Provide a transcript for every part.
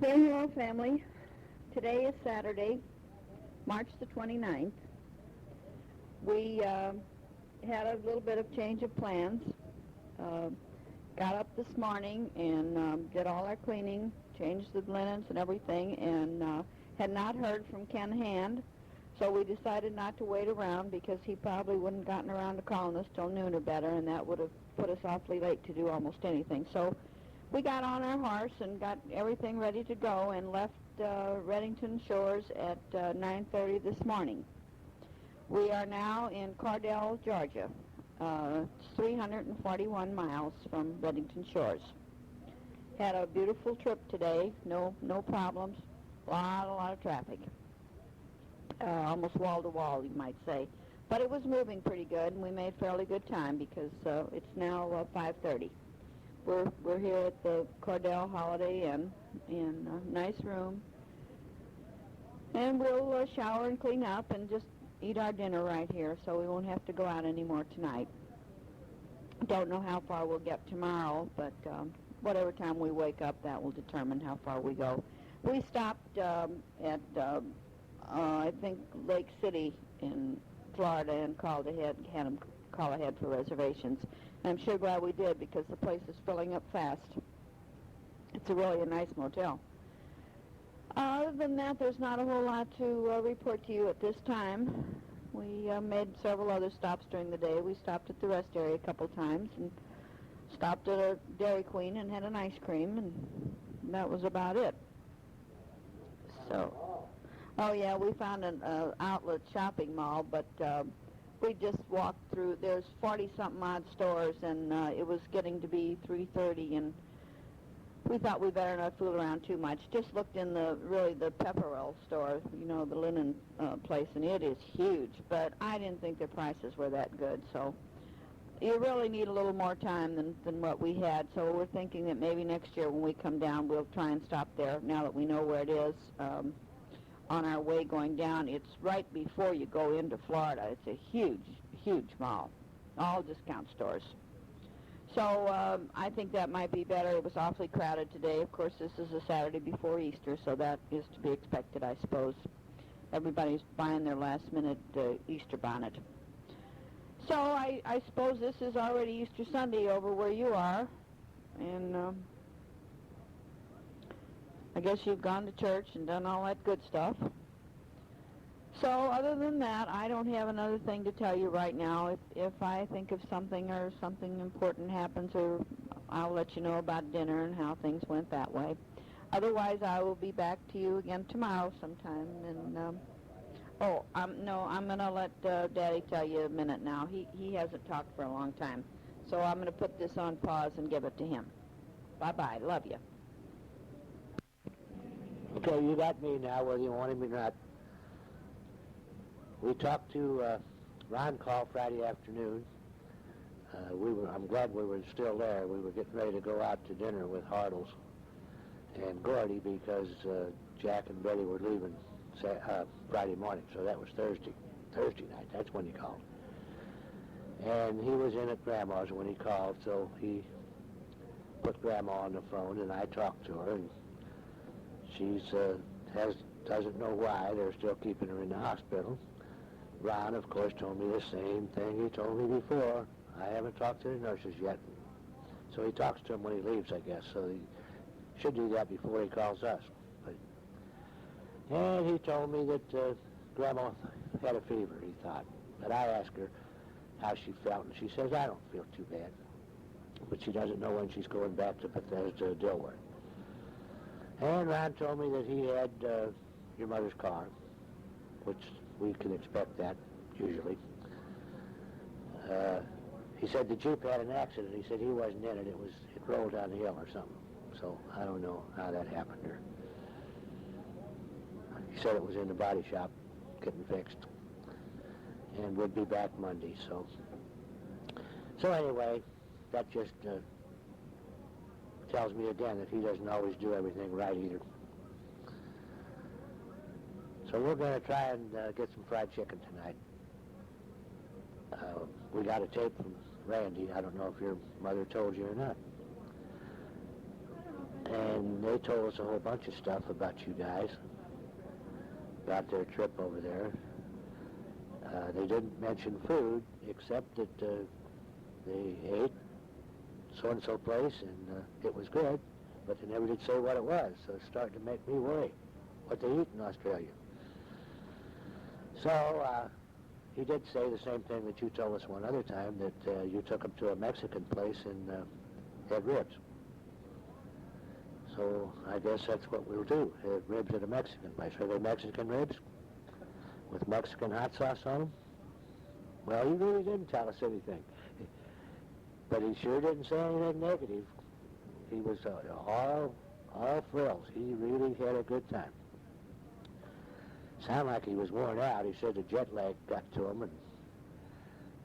Well, hello, family. Today is Saturday, March the 29th. We had a little bit of change of plans. Uh, got up this morning and did all our cleaning, changed the linens and everything, and had not heard from Ken Hand, so we decided not to wait around because he probably wouldn't gotten around to calling us till noon or better, and that would have put us awfully late to do almost anything. So we got on our horse and got everything ready to go and left Reddington Shores at 9:30 this morning. We are now in Cardell, Georgia. It's 341 miles from Reddington Shores. Had a beautiful trip today, no problems, a lot of traffic. Almost wall to wall, you might say. But it was moving pretty good, and we made fairly good time because it's now 5:30. We're here at the Cardell Holiday Inn in a nice room, and we'll shower and clean up and just eat our dinner right here, so we won't have to go out anymore tonight. Don't know how far we'll get tomorrow, but whatever time we wake up, that will determine how far we go. We stopped at I think Lake City in Florida and called ahead, had them call ahead for reservations. I'm sure glad we did because the place is filling up fast. It's really a nice motel. Other than that, there's not a whole lot to report to you at this time. We made several other stops during the day. We stopped at the rest area a couple times and stopped at a Dairy Queen and had an ice cream, and that was about it. So, oh yeah, we found an outlet shopping mall, but we just walked through. There's 40-something odd stores, and it was getting to be 3:30, and we thought we better not fool around too much. Just looked in the Pepperell store, you know, the linen place, and it is huge. But I didn't think their prices were that good, so you really need a little more time than what we had. So we're thinking that maybe next year when we come down, we'll try and stop there. Now that we know where it is. On our way going down, it's right before you go into Florida. It's a huge mall, all discount stores. So I think that might be better. It was awfully crowded today. Of course, this is a Saturday before Easter, so that is to be expected, I suppose. Everybody's buying their last-minute Easter bonnet. So I suppose this is already Easter Sunday over where you are, and I guess you've gone to church and done all that good stuff. So other than that, I don't have another thing to tell you right now. If I think of something or something important happens, or I'll let you know about dinner and how things went that way. Otherwise, I will be back to you again tomorrow sometime. And no, I'm going to let Daddy tell you a minute now. He hasn't talked for a long time. So I'm going to put this on pause and give it to him. Bye-bye. Love you. Okay, you got me now, whether you want him or not. We talked to Ron called Friday afternoon. I'm glad we were still there. We were getting ready to go out to dinner with Hartles and Gordy because Jack and Betty were leaving Friday morning, so that was Thursday night. That's when he called. And he was in at Grandma's when he called, so he put Grandma on the phone, and I talked to her, and she's doesn't know why they're still keeping her in the hospital. Ron, of course, told me the same thing he told me before. I haven't talked to the nurses yet. So he talks to them when he leaves, I guess. So he should do that before he calls us. And he told me that Grandma had a fever, he thought. But I asked her how she felt, and she says, I don't feel too bad. But she doesn't know when she's going back to Bethesda, Dilworth. And Ron told me that he had your mother's car, which we can expect that, usually. He said the Jeep had an accident. He said he wasn't in it. It rolled down the hill or something. So I don't know how that happened. Or he said it was in the body shop getting fixed. And would be back Monday, so anyway, that just tells me again that he doesn't always do everything right either. So we're going to try and get some fried chicken tonight. We got a tape from Randy. I don't know if your mother told you or not. and they told us a whole bunch of stuff about you guys, about their trip over there. They didn't mention food, except that they ate so-and-so place, and it was good, but they never did say what it was, so it's starting to make me worry what they eat in Australia. So he did say the same thing that you told us one other time, that you took him to a Mexican place and had ribs. So I guess that's what we'll do, have ribs at a Mexican place. Are they Mexican ribs with Mexican hot sauce on them? Well, he really didn't tell us anything. But he sure didn't say anything negative. He was all frills. He really had a good time. Sounded like he was worn out. He said the jet lag got to him, and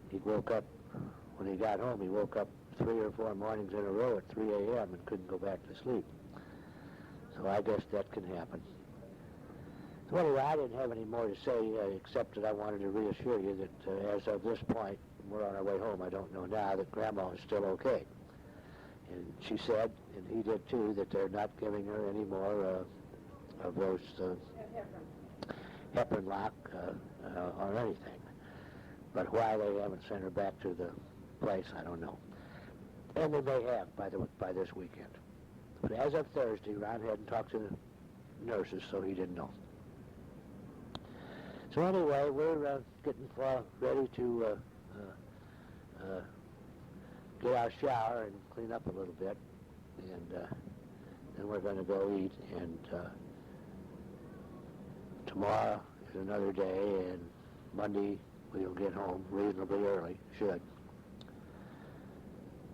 he woke up, when he got home, he woke up 3 or 4 mornings in a row at 3 a.m. and couldn't go back to sleep. So I guess that can happen. So anyway, I didn't have any more to say, except that I wanted to reassure you that as of this point, we're on our way home, I don't know now, that Grandma is still okay. And she said, and he did too, that they're not giving her any more of those heparin lock or anything. But why they haven't sent her back to the place, I don't know. And they may have by this weekend. But as of Thursday, Ron hadn't talked to the nurses, so he didn't know. So anyway, we're getting ready to get our shower and clean up a little bit, and then we're going to go eat. And tomorrow is another day, and Monday we'll get home reasonably early, should.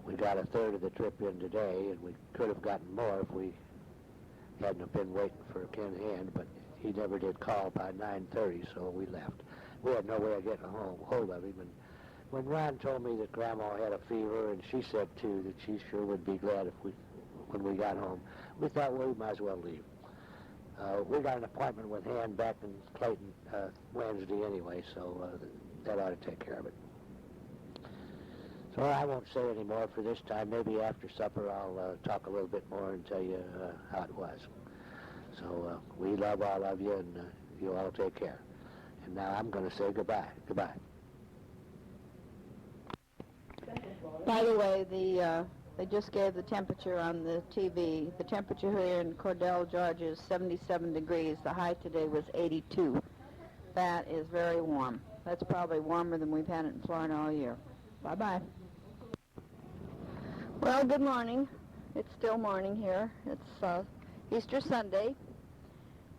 We got a third of the trip in today, and we could have gotten more if we hadn't have been waiting for Ken Hand, but he never did call by 9:30, so we left. We had no way of getting hold of him, and when Ron told me that Grandma had a fever, and she said too that she sure would be glad when we got home, we thought, well, we might as well leave. We got an appointment with Hand back in Clayton Wednesday anyway, so that ought to take care of it. So I won't say any more for this time. Maybe after supper I'll talk a little bit more and tell you how it was. So we love all of you, and you all take care. And now I'm going to say goodbye. Goodbye. By the way, they just gave the temperature on the TV. The temperature here in Cordell, Georgia is 77 degrees. The high today was 82. That is very warm. That's probably warmer than we've had it in Florida all year. Bye-bye. Well, good morning. It's still morning here. It's Easter Sunday,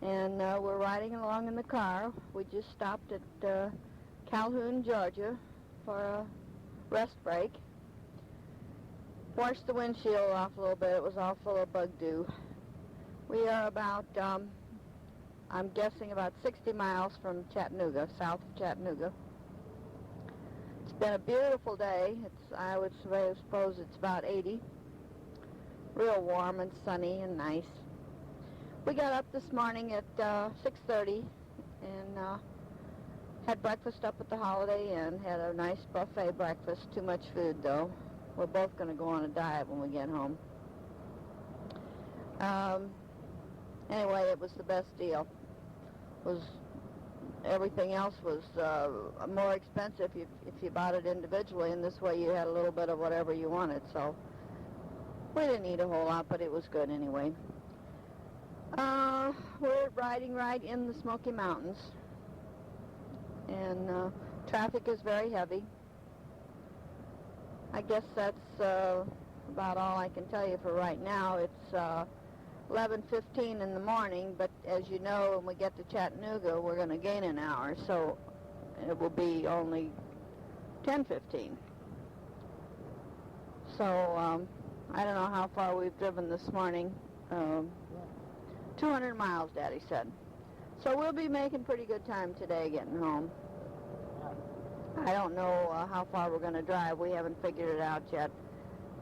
and we're riding along in the car. We just stopped at Calhoun, Georgia for a rest break. Washed the windshield off a little bit. It was all full of bug dew. We are about, I'm guessing about 60 miles from Chattanooga, south of Chattanooga. It's been a beautiful day. I would suppose it's about 80. Real warm and sunny and nice. We got up this morning at 6:30 and had breakfast up at the Holiday Inn. Had a nice buffet breakfast. Too much food, though. We're both going to go on a diet when we get home. Anyway, it was the best deal. Everything else was more expensive if you bought it individually, and this way you had a little bit of whatever you wanted. So we didn't eat a whole lot, but it was good anyway. We're riding right in the Smoky Mountains, and traffic is very heavy. I guess that's about all I can tell you for right now. It's 11:15 in the morning, but as you know, when we get to Chattanooga, we're going to gain an hour, so it will be only 10:15. So I don't know how far we've driven this morning. 200 miles, Daddy said. So we'll be making pretty good time today getting home. I don't know how far we're going to drive. We haven't figured it out yet.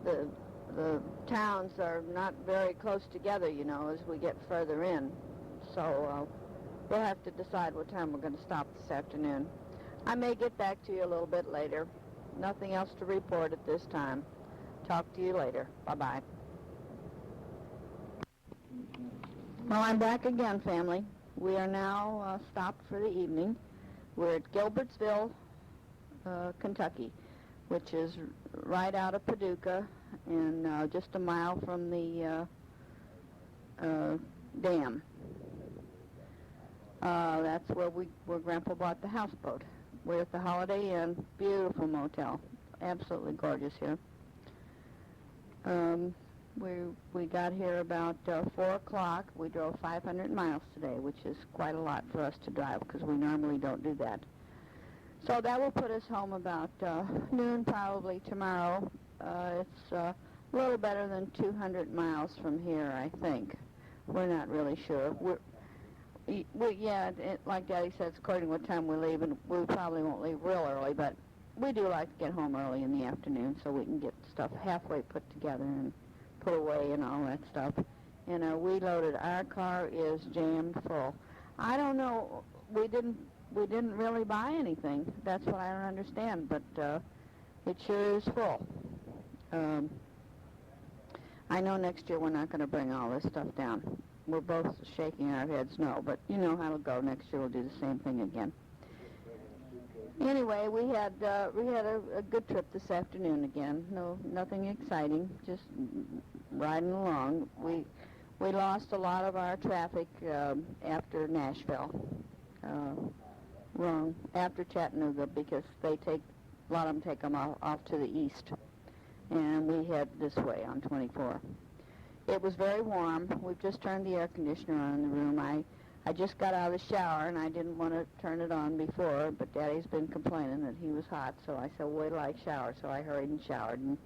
The towns are not very close together, you know, as we get further in. So we'll have to decide what time we're going to stop this afternoon. I may get back to you a little bit later. Nothing else to report at this time. Talk to you later. Bye-bye. Well, I'm back again, family. We are now stopped for the evening. We're at Gilbertsville, Kentucky, which is right out of Paducah and just a mile from the dam. That's where Grandpa bought the houseboat. We're at the Holiday Inn, beautiful motel, absolutely gorgeous here. We got here about 4 o'clock. We drove 500 miles today, which is quite a lot for us to drive because we normally don't do that. So that will put us home about noon probably tomorrow. It's a little better than 200 miles from here, I think. We're not really sure. Like Daddy says, according to what time we leave, and we probably won't leave real early, but we do like to get home early in the afternoon so we can get stuff halfway put together and put away and all that stuff. And we loaded. Our car is jammed full. I don't know. We didn't really buy anything. That's what I don't understand. But it sure is full. I know next year we're not going to bring all this stuff down. We're both shaking our heads no, but you know how it'll go. Next year we'll do the same thing again. Anyway, we had a good trip this afternoon again. Nothing exciting, just riding along. We lost a lot of our traffic after Nashville. After Chattanooga, because a lot of them take them off to the east, and we head this way on 24. It was very warm. We've just turned the air conditioner on in the room. I just got out of the shower, and I didn't want to turn it on before, but Daddy's been complaining that he was hot, so I said, wait till I shower. So I hurried and showered, and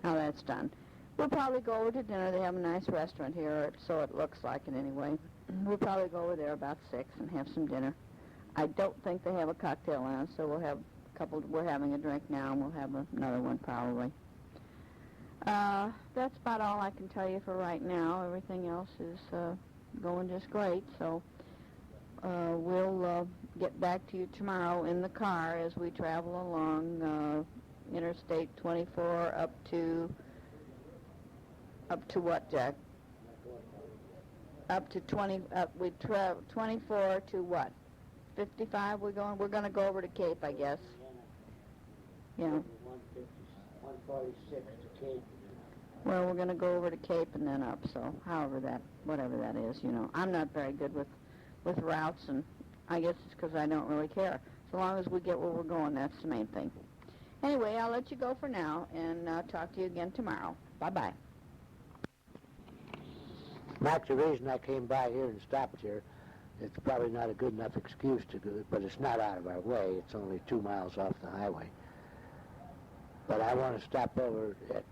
now that's done. We'll probably go over to dinner. They have a nice restaurant here, so it looks like it anyway. We'll probably go over there about 6 and have some dinner. I don't think they have a cocktail lounge, so we'll have a couple. We're having a drink now, and we'll have another one probably. That's about all I can tell you for right now. Everything else is going just great, so we'll get back to you tomorrow in the car as we travel along Interstate 24 up to what, Jack? Up to 20. We travel 24 to what? 55. We're going to go over to Cape, I guess. Yeah. 146 to Cape. Well, we're going to go over to Cape and then up, so whatever that is, you know. I'm not very good with routes, and I guess it's because I don't really care. So long as we get where we're going, that's the main thing. Anyway, I'll let you go for now, and talk to you again tomorrow. Bye-bye. Max, the reason I came by here and stopped here, it's probably not a good enough excuse to do it, but it's not out of our way. It's only 2 miles off the highway. But I want to stop over at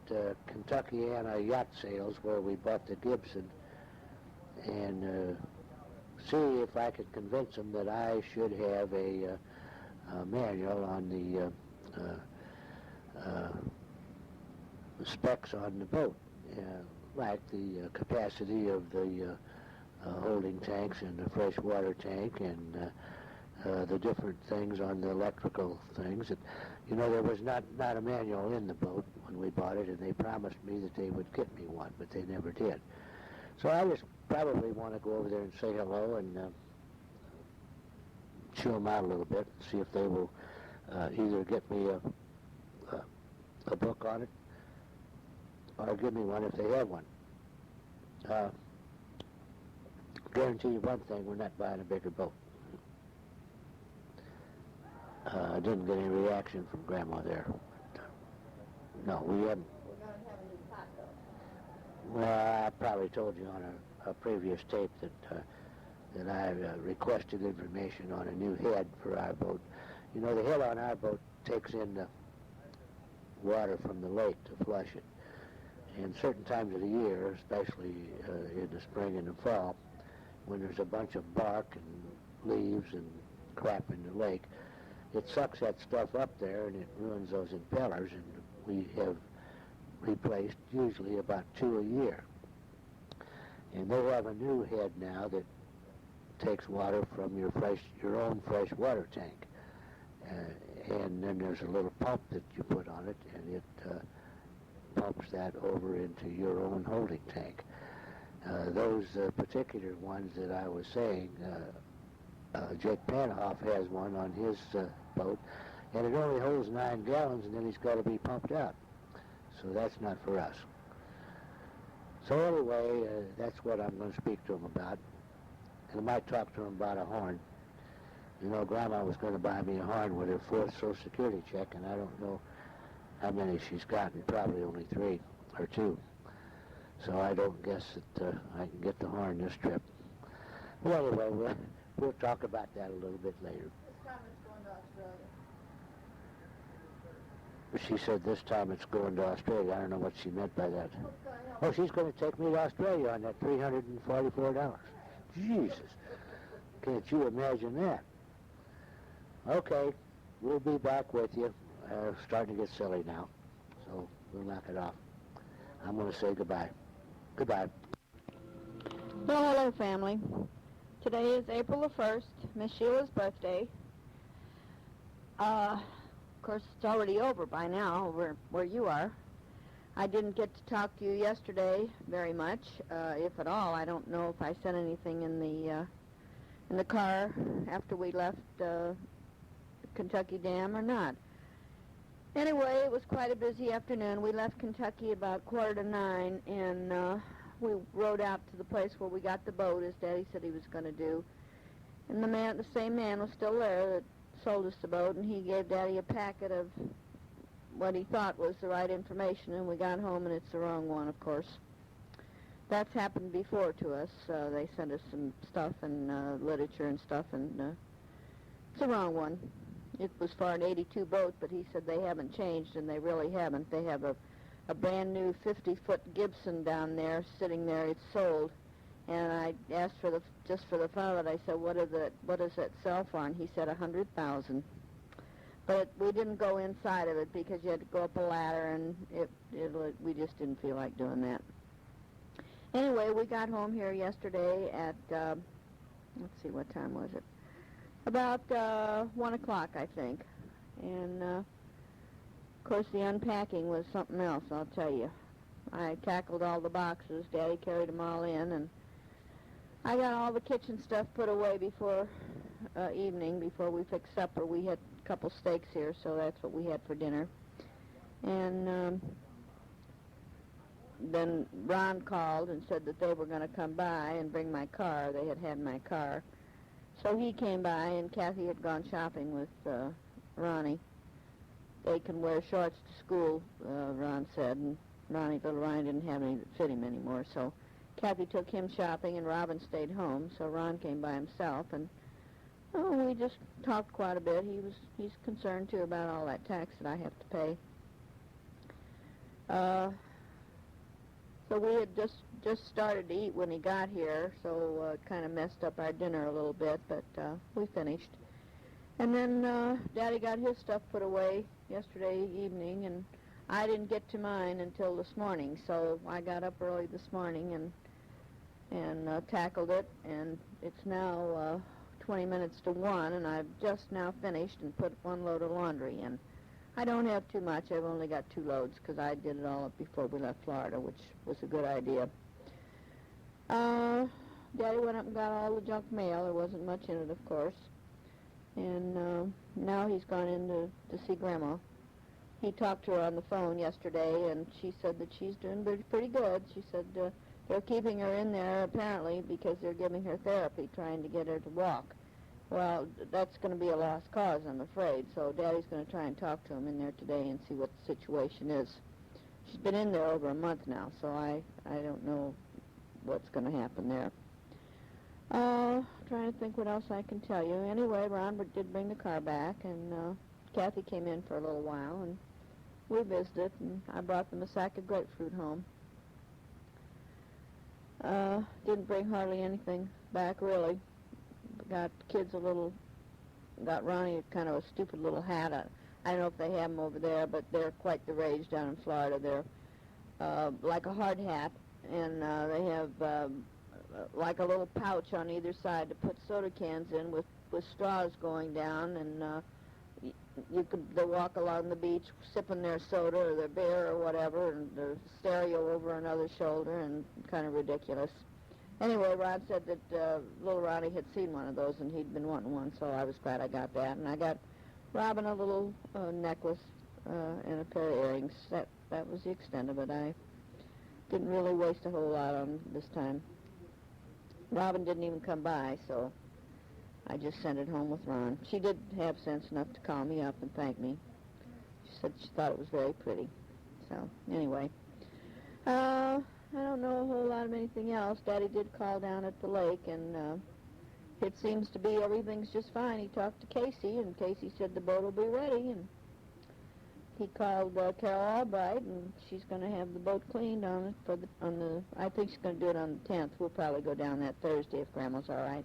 Kentuckiana Yacht Sales where we bought the Gibson and see if I could convince them that I should have a manual on the specs on the boat, like the capacity of the holding tanks and the fresh water tank and the different things on the electrical things. You know, there was not a manual in the boat when we bought it, and they promised me that they would get me one, but they never did. So I just probably want to go over there and say hello and chew them out a little bit and see if they will either get me a book on it or give me one if they have one. Guarantee you one thing, we're not buying a bigger boat. I didn't get any reaction from Grandma there. No, we haven't. We're going to have a new pot, though. Well, I probably told you on a previous tape that I requested information on a new head for our boat. You know, the head on our boat takes in the water from the lake to flush it. And certain times of the year, especially in the spring and the fall, when there's a bunch of bark and leaves and crap in the lake, it sucks that stuff up there and it ruins those impellers, and we have replaced usually about 2 a year. And they have a new head now that takes water from your own fresh water tank. And then there's a little pump that you put on it, and it pumps that over into your own holding tank. Those particular ones that I was saying, Jake Panhoff has one on his boat, and it only holds 9 gallons, and then he's got to be pumped out. So that's not for us. So anyway, that's what I'm going to speak to him about. And I might talk to him about a horn. You know, Grandma was going to buy me a horn with her 4th Social Security check, and I don't know how many she's gotten, probably only 3 or 2. So I don't guess that I can get the horn this trip. Well, anyway, we'll talk about that a little bit later. This time it's going to Australia. She said this time it's going to Australia. I don't know what she meant by that. Oh, she's going to take me to Australia on that $344. Jesus. Can't you imagine that? Okay, we'll be back with you. Starting to get silly now, so we'll knock it off. I'm going to say goodbye. Goodbye. Well, hello, family. Today is April the 1st, Miss Sheila's birthday. Of course, it's already over by now, where you are. I didn't get to talk to you yesterday very much, if at all. I don't know if I said anything in the car after we left Kentucky Dam or not. Anyway, it was quite a busy afternoon. We left Kentucky about 8:45, and we rode out to the place where we got the boat, as Daddy said he was going to do. And the same man was still there that sold us the boat, and he gave Daddy a packet of what he thought was the right information, and we got home, and it's the wrong one, of course. That's happened before to us. They sent us some stuff and literature and stuff, and it's the wrong one. It was for an 82 boat, but he said they haven't changed, and they really haven't. They have a brand new 50-foot Gibson down there, sitting there. It's sold. And I asked just for the fun of it, I said, what does that sell for? And he said $100,000. But we didn't go inside of it because you had to go up a ladder, and we just didn't feel like doing that. Anyway, we got home here yesterday at, let's see, what time was it? About 1 o'clock, I think. And, of course, the unpacking was something else, I'll tell you. I tackled all the boxes. Daddy carried them all in, and I got all the kitchen stuff put away before evening, before we fixed supper. We had a couple steaks here, so that's what we had for dinner. And then Ron called and said that they were going to come by and bring my car. They had my car. So he came by, and Kathy had gone shopping with Ronnie. They can wear shorts to school, Ron said, and little Ronnie didn't have any that fit him anymore. So Kathy took him shopping, and Robin stayed home. So Ron came by himself, and we just talked quite a bit. He's concerned too about all that tax that I have to pay. So we had just started to eat when he got here, so it kind of messed up our dinner a little bit, but we finished. And then Daddy got his stuff put away yesterday evening, and I didn't get to mine until this morning, so I got up early this morning and tackled it, and it's now 20 minutes to 1, and I've just now finished and put 1 load of laundry in. I don't have too much. I've only got 2 loads because I did it all up before we left Florida, which was a good idea. Daddy went up and got all the junk mail. There wasn't much in it, of course. And now he's gone in to see Grandma. He talked to her on the phone yesterday, and she said that she's doing pretty good. She said they're keeping her in there, apparently, because they're giving her therapy, trying to get her to walk. Well, that's going to be a lost cause, I'm afraid, so Daddy's going to try and talk to him in there today and see what the situation is. She's been in there over a month now, so I don't know what's going to happen there. Trying to think what else I can tell you. Anyway, Ron did bring the car back, and Kathy came in for a little while, and we visited, and I brought them a sack of grapefruit home. Didn't bring hardly anything back, really. Got Ronnie kind of a stupid little hat. I don't know if they have them over there, but they're quite the rage down in Florida. They're like a hard hat, and they have like a little pouch on either side to put soda cans in with straws going down, and they walk along the beach sipping their soda or their beer or whatever, and the stereo over another shoulder, and kind of ridiculous. Anyway, Ron said that little Ronnie had seen one of those and he'd been wanting one, so I was glad I got that. And I got Robin a little necklace and a pair of earrings. That was the extent of it. I didn't really waste a whole lot on this time. Robin didn't even come by, so I just sent it home with Ron. She did have sense enough to call me up and thank me. She said she thought it was very pretty. So, anyway. I don't know a whole lot of anything else. Daddy did call down at the lake, and it seems to be everything's just fine. He talked to Casey, and Casey said the boat will be ready, and he called Carol Albright, and she's going to have the boat cleaned on the. I think she's going to do it on the 10th. We'll probably go down that Thursday if Grandma's all right.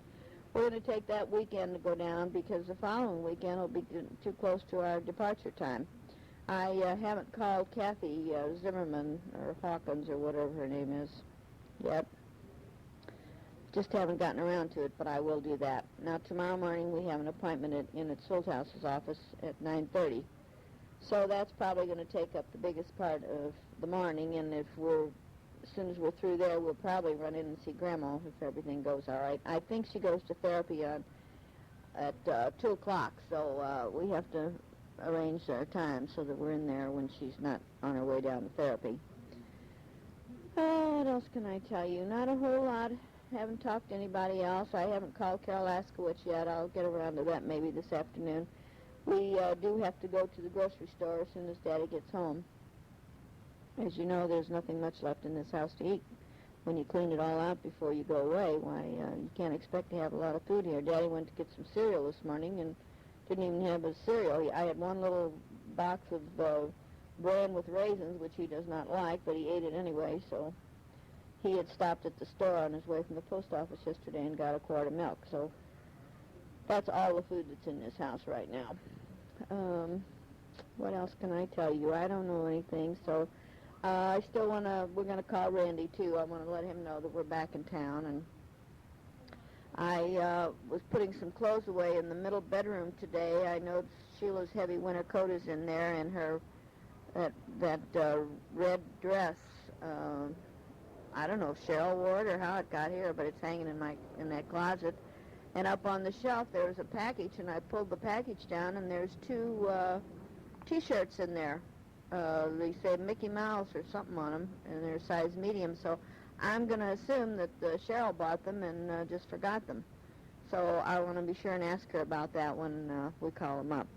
We're going to take that weekend to go down because the following weekend will be too close to our departure time. I haven't called Kathy Zimmerman or Hawkins or whatever her name is yet. Just haven't gotten around to it, but I will do that. Now, tomorrow morning we have an appointment in at Solthouse's office at 9:30. So that's probably going to take up the biggest part of the morning, and as soon as we're through there, we'll probably run in and see Grandma if everything goes all right. I think she goes to therapy at 2 o'clock, so we have to arrange our time so that we're in there when she's not on her way down to therapy. Oh, what else can I tell you? Not a whole lot. Haven't talked to anybody else. I haven't called Carol Askowitz yet. I'll get around to that maybe this afternoon. We do have to go to the grocery store as soon as Daddy gets home. As you know, there's nothing much left in this house to eat. When you clean it all out before you go away, why, you can't expect to have a lot of food here. Daddy went to get some cereal this morning and didn't even have a cereal. I had one little box of bran with raisins, which he does not like, but he ate it anyway, so he had stopped at the store on his way from the post office yesterday and got a quart of milk. So that's all the food that's in this house right now. What else can I tell you? I don't know anything, so I still we're going to call Randy, too. I want to let him know that we're back in town, and I was putting some clothes away in the middle bedroom today. I noticed Sheila's heavy winter coat is in there, and her that red dress. I don't know if Cheryl wore it or how it got here, but it's hanging in that closet. And up on the shelf there was a package, and I pulled the package down, and there's two T-shirts in there. They say Mickey Mouse or something on them, and they're size medium. So I'm going to assume that Cheryl bought them and just forgot them. So I want to be sure and ask her about that when we call them up.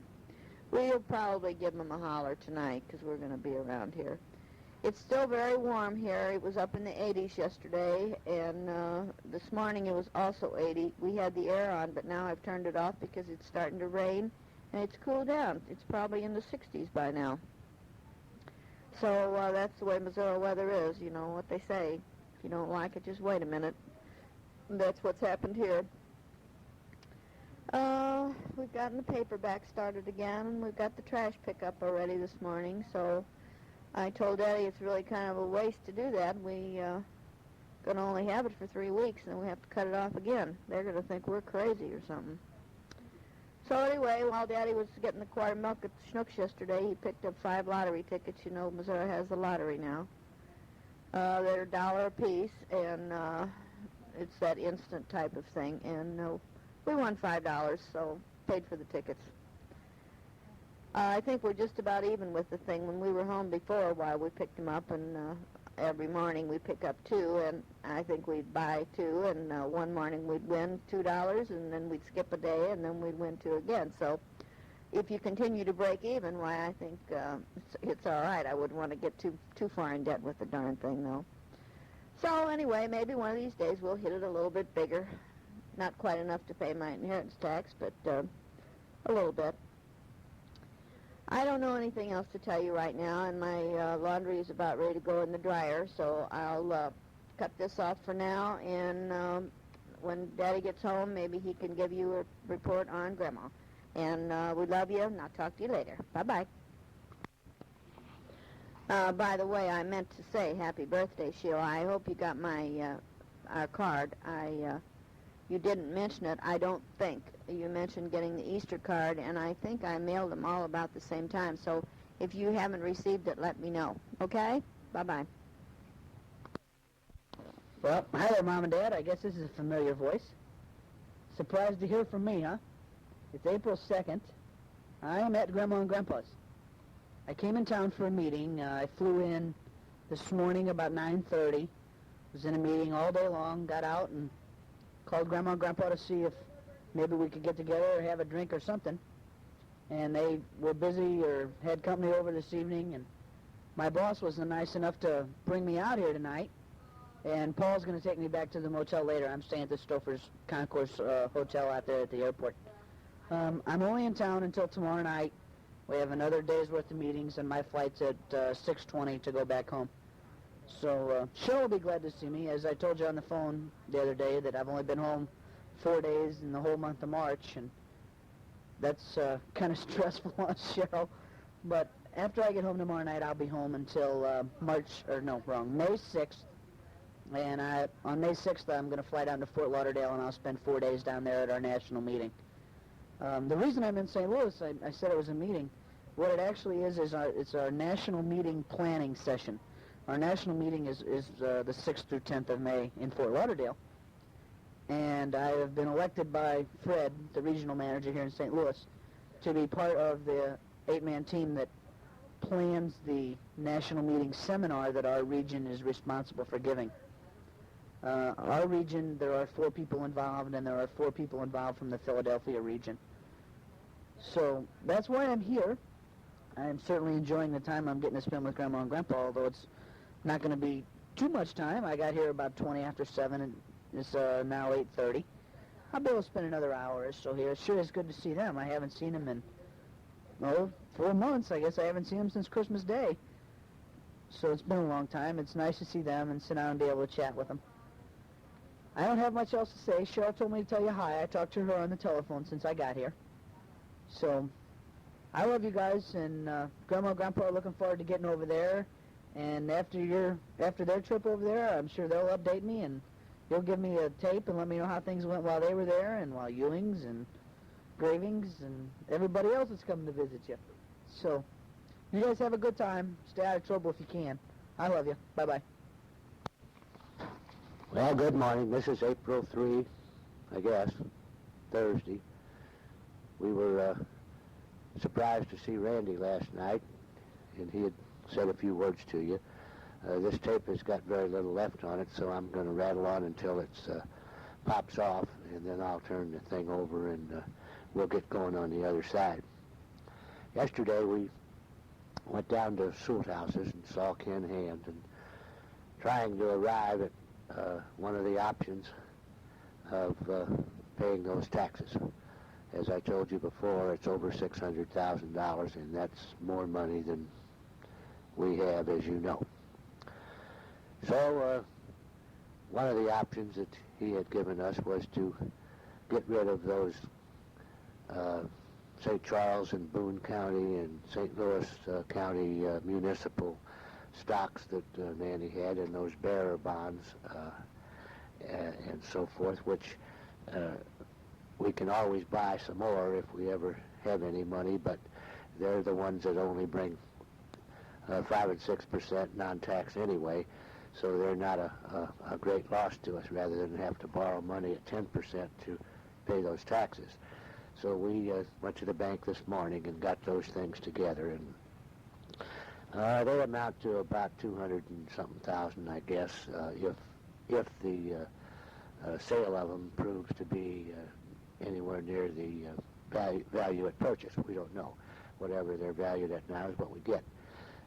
We'll probably give them a holler tonight because we're going to be around here. It's still very warm here. It was up in the 80s yesterday, and this morning it was also 80. We had the air on, but now I've turned it off because it's starting to rain, and it's cooled down. It's probably in the 60s by now. So that's the way Missouri weather is, you know what they say. If you don't like it, just wait a minute. That's what's happened here. We've gotten the paper back started again, and we've got the trash pickup already this morning, so I told Daddy it's really kind of a waste to do that. We going to only have it for 3 weeks, and then we have to cut it off again. They're going to think we're crazy or something. So anyway, while Daddy was getting the quart of milk at the Schnucks yesterday, he picked up 5 lottery tickets. You know, Missouri has the lottery now. They're $1 a piece, and it's that instant type of thing. And we won $5, so paid for the tickets. I think we're just about even with the thing. When we were home before a while, we picked them up, and every morning we pick up 2, and I think we'd buy 2, and one morning we'd win $2, and then we'd skip a day, and then we'd win 2 again. So if you continue to break even, why, I think it's all right. I wouldn't want to get too far in debt with the darn thing, though. So anyway, maybe one of these days we'll hit it a little bit bigger. Not quite enough to pay my inheritance tax, but a little bit. I don't know anything else to tell you right now, and my laundry is about ready to go in the dryer, so I'll cut this off for now, and when Daddy gets home, maybe he can give you a report on Grandma. And we love you, and I'll talk to you later. Bye-bye. By the way, I meant to say happy birthday, Sheila. I hope you got our card. You didn't mention it, I don't think. You mentioned getting the Easter card, and I think I mailed them all about the same time. So if you haven't received it, let me know. Okay? Bye-bye. Well, hi there, Mom and Dad. I guess this is a familiar voice. Surprised to hear from me, huh? It's April 2nd. I'm at Grandma and Grandpa's. I came in town for a meeting. I flew in this morning about 9:30. Was in a meeting all day long, got out and called Grandma and Grandpa to see if maybe we could get together or have a drink or something. And they were busy or had company over this evening, and my boss was nice enough to bring me out here tonight. And Paul's going to take me back to the motel later. I'm staying at the Stouffer's Concourse Hotel out there at the airport. I'm only in town until tomorrow night. We have another day's worth of meetings, and my flight's at 6:20 to go back home. So Cheryl will be glad to see me. As I told you on the phone the other day, that I've only been home 4 days in the whole month of March, and that's kind of stressful on Cheryl. But after I get home tomorrow night, I'll be home until May 6th. And on May 6th, I'm going to fly down to Fort Lauderdale, and I'll spend 4 days down there at our national meeting. The reason I'm in St. Louis, I said it was a meeting. What it actually is it's our national meeting planning session. Our national meeting is the 6th through 10th of May in Fort Lauderdale. And I have been elected by Fred, the regional manager here in St. Louis, to be part of the 8-man team that plans the national meeting seminar that our region is responsible for giving. Our region, there are 4 people involved, and there are 4 people involved from the Philadelphia region. So that's why I'm here. I'm certainly enjoying the time I'm getting to spend with Grandma and Grandpa, although it's not going to be too much time. I got here about 20 after 7, and it's now 8:30. I'll be able to spend another hour or so here. It sure is good to see them. I haven't seen them in, 4 months. I guess I haven't seen them since Christmas Day. So it's been a long time. It's nice to see them and sit down and be able to chat with them. I don't have much else to say. Cheryl told me to tell you hi. I talked to her on the telephone since I got here. So I love you guys, and Grandma and Grandpa are looking forward to getting over there. And after their trip over there, I'm sure they'll update me, and you'll give me a tape and let me know how things went while they were there, and while Ewings and Gravings and everybody else is coming to visit you. So you guys have a good time. Stay out of trouble if you can. I love you. Bye-bye. Well, good morning. This is April 3, I guess, Thursday. We were surprised to see Randy last night, and he had said a few words to you. This tape has got very little left on it, so I'm going to rattle on until it pops off, and then I'll turn the thing over, and we'll get going on the other side. Yesterday, we went down to Schulthouse's and saw Ken Hand, and trying to arrive at one of the options of paying those taxes. As I told you before, it's over $600,000, and that's more money than we have, as you know. So one of the options that he had given us was to get rid of those St. Charles and Boone County and St. Louis County municipal stocks that Nanny had, and those bearer bonds and so forth, which we can always buy some more if we ever have any money, but they're the ones that only bring 5 and 6% non-tax anyway, so they're not a great loss to us, rather than have to borrow money at 10% to pay those taxes. So we went to the bank this morning and got those things together, and they amount to about 200 and something thousand, I guess, if the sale of them proves to be anywhere near the value at purchase. We don't know. Whatever they're valued at now is what we get.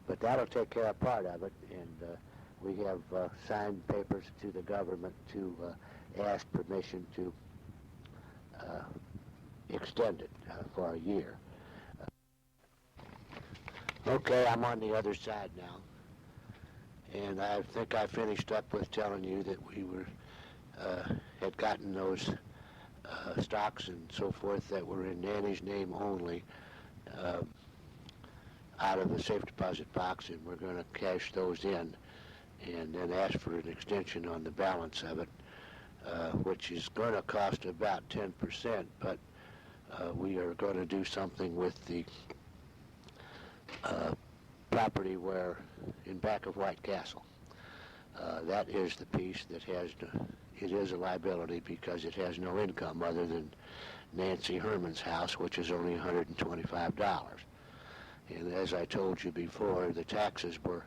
But that'll take care of part of it, and we have signed papers to the government to ask permission to extend it for a year. Okay, I'm on the other side now, and I think I finished up with telling you that we had gotten those stocks and so forth that were in Nanny's name only out of the safe deposit box, and we're going to cash those in and then ask for an extension on the balance of it, which is going to cost about 10%, but we are going to do something with the property where in back of White Castle. That is the piece that it is a liability because it has no income other than Nancy Herman's house, which is only $125. And as I told you before, the taxes were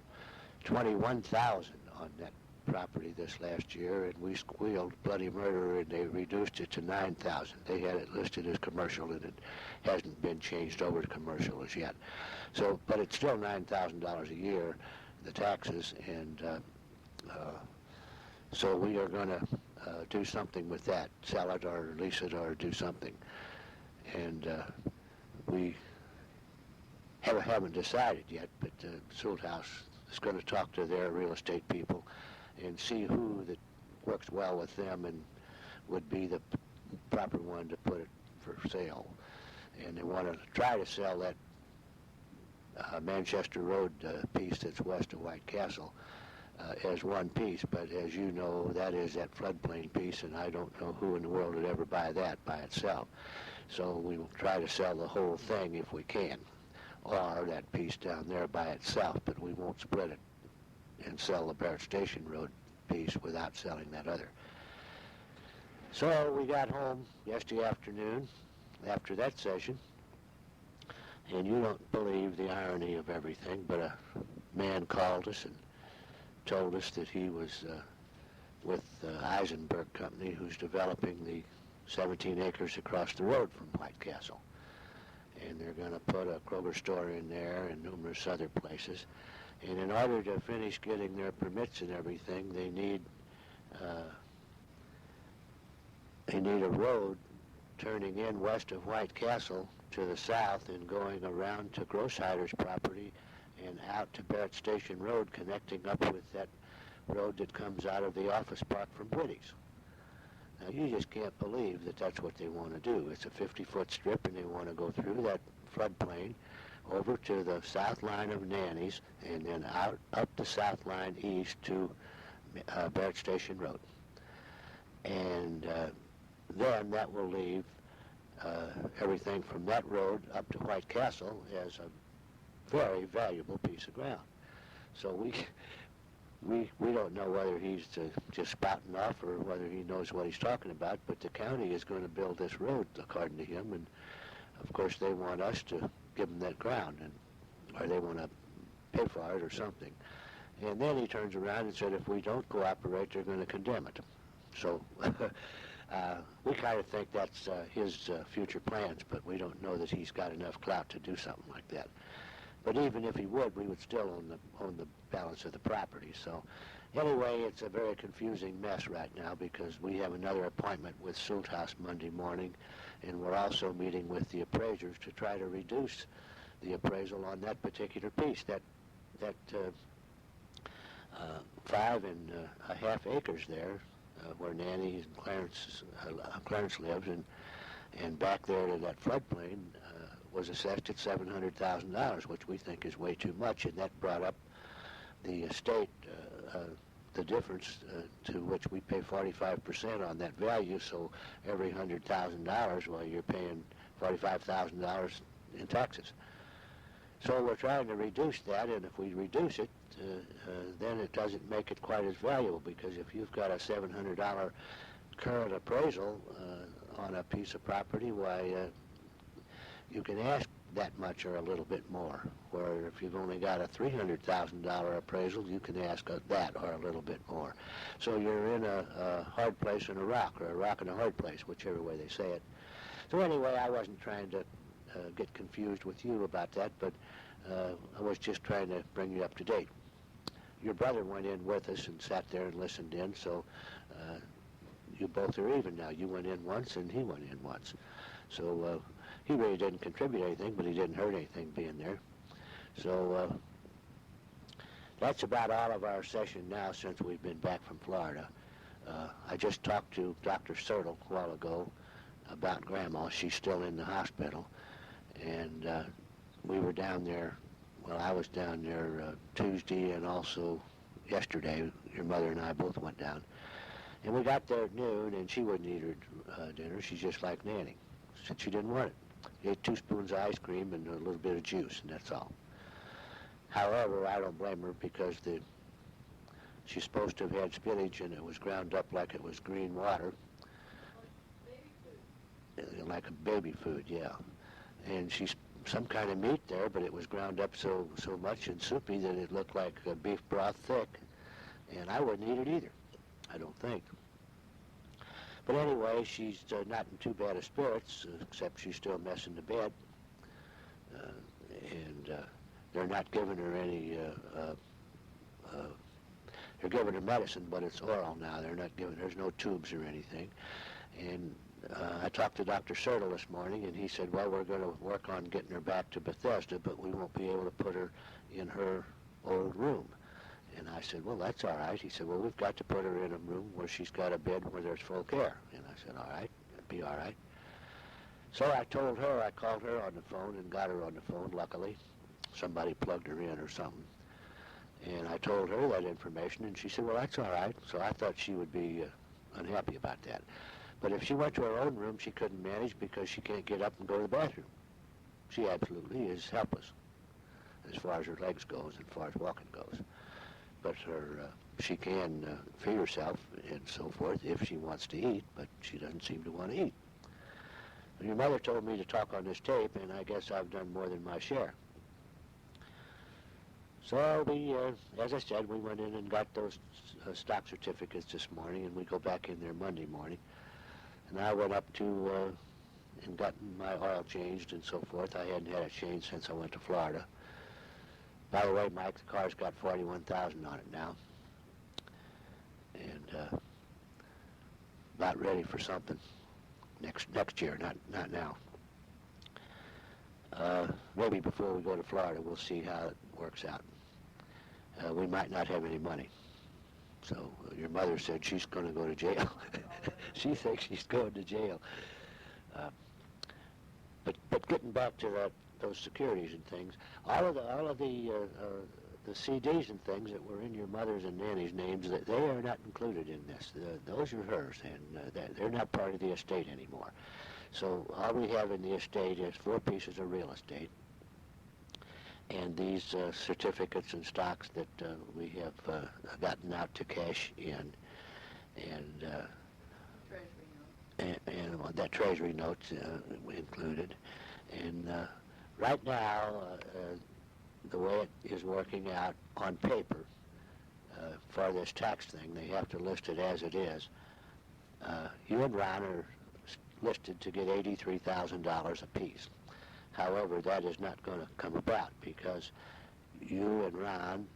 $21,000 on that property this last year, and we squealed bloody murder, and they reduced it to $9,000. They had it listed as commercial, and it hasn't been changed over to commercial as yet. So, but it's still $9,000 a year, the taxes, and so we are going to do something with that, sell it or lease it or do something. And we haven't decided yet, but Sewell House is going to talk to their real estate people and see who that works well with them and would be the proper one to put it for sale. And they want to try to sell that Manchester Road piece that's west of White Castle as one piece, but as you know, that is that floodplain piece, and I don't know who in the world would ever buy that by itself. So we will try to sell the whole thing if we can, or that piece down there by itself, but we won't split it and sell the Barrett Station Road piece without selling that other. So we got home yesterday afternoon after that session, and you don't believe the irony of everything, but a man called us and told us that he was with Eisenberg Company, who's developing the 17 acres across the road from White Castle. And they're going to put a Kroger store in there and numerous other places. And in order to finish getting their permits and everything, they need a road turning in west of White Castle to the south and going around to Grossheider's property and out to Barrett Station Road, connecting up with that road that comes out of the office park from Whitty's. Now, you just can't believe that that's what they want to do. It's a 50-foot strip, and they want to go through that floodplain over to the south line of Nanny's and then out up the south line east to Barrett Station Road. And then that will leave everything from that road up to White Castle as a very valuable piece of ground. So we don't know whether he's just spouting off or whether he knows what he's talking about, but the county is going to build this road according to him, and of course they want us to give them that ground, or they want to pay for it or something. And then he turns around and said if we don't cooperate, they're going to condemn it. So we kind of think that's his future plans, but we don't know that he's got enough clout to do something like that. But even if he would, we would still own the balance of the property. So anyway, it's a very confusing mess right now because we have another appointment with Sewell House Monday morning, and we're also meeting with the appraisers to try to reduce the appraisal on that particular piece, that 5.5 acres there where Nanny and Clarence lives, and back there to that floodplain was assessed at $700,000, which we think is way too much, and that brought up the estate, the difference to which we pay 45% on that value. So every $100,000, well, you're paying $45,000 in taxes. So we're trying to reduce that, and if we reduce it, then it doesn't make it quite as valuable, because if you've got a $700 current appraisal on a piece of property, why, you can ask that much or a little bit more, where if you've only got a $300,000 appraisal, you can ask that or a little bit more. So you're in a hard place and a rock, or a rock and a hard place, whichever way they say it. So anyway, I wasn't trying to get confused with you about that, but I was just trying to bring you up to date. Your brother went in with us and sat there and listened in, so you both are even now. You went in once and he went in once. So he really didn't contribute anything, but he didn't hurt anything being there. So that's about all of our session now since we've been back from Florida. I just talked to Dr. Sertle a while ago about Grandma. She's still in the hospital. And we were down there, well, I was down there Tuesday and also yesterday. Your mother and I both went down. And we got there at noon, and she wouldn't eat her dinner. She's just like Nanny. Said she didn't want it. She ate 2 spoons of ice cream and a little bit of juice, and that's all. However, I don't blame her, because the She's supposed to have had spinach, and it was ground up like it was green water. Like a baby food, yeah. And she's some kind of meat there, but it was ground up so much and soupy that it looked like beef broth thick. And I wouldn't eat it either, I don't think. But anyway, she's not in too bad of spirits, except she's still messing the bed. And they're not giving her any, they're giving her medicine, but it's oral now. They're not giving, there's no tubes or anything. And I talked to Dr. Sertle this morning, and he said, well, we're going to work on getting her back to Bethesda, but we won't be able to put her in her old room. And I said, well, that's all right. He said, well, we've got to put her in a room where she's got a bed where there's full care. And I said, all right, it'll be all right. So I told her, I called her on the phone and got her on the phone, luckily. Somebody plugged her in or something. And I told her that information, and she said, well, that's all right. So I thought she would be unhappy about that. But if she went to her own room, she couldn't manage because she can't get up and go to the bathroom. She absolutely is helpless as far as her legs goes and as far as walking goes. But she can feed herself and so forth if she wants to eat, but she doesn't seem to want to eat. And your mother told me to talk on this tape, and I guess I've done more than my share. So we, as I said, we went in and got those stock certificates this morning, and we go back in there Monday morning. And I went up to and gotten my oil changed and so forth. I hadn't had it changed since I went to Florida. By the way, Mike, the car's got 41,000 on it now, and about ready for something next year, not now. Maybe before we go to Florida, we'll see how it works out. We might not have any money. So your mother said she's going to go to jail. She thinks she's going to jail. But getting back to those securities and things, all of the CDs and things that were in your mother's and Nanny's names, they are not included in this. Those are hers, and they're not part of the estate anymore. So all we have in the estate is 4 pieces of real estate, and these certificates and stocks that we have gotten out to cash in, and that treasury notes included. And right now, the way it is working out on paper for this tax thing, they have to list it as it is. You and Ron are listed to get $83,000 apiece. However, that is not going to come about because you and Ron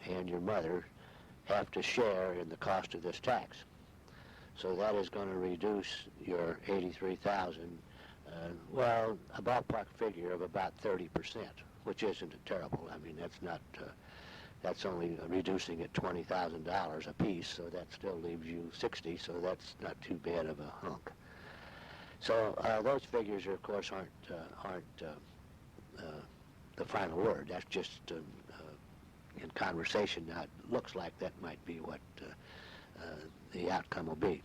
and your mother have to share in the cost of this tax. So that is going to reduce your $83,000, well, a ballpark figure of about 30%, which isn't terrible. I mean, that's only reducing it $20,000 apiece, so that still leaves you 60, so that's not too bad of a hunk. So those figures, of course, aren't the final word. That's just in conversation. Now, it looks like that might be what the outcome will be.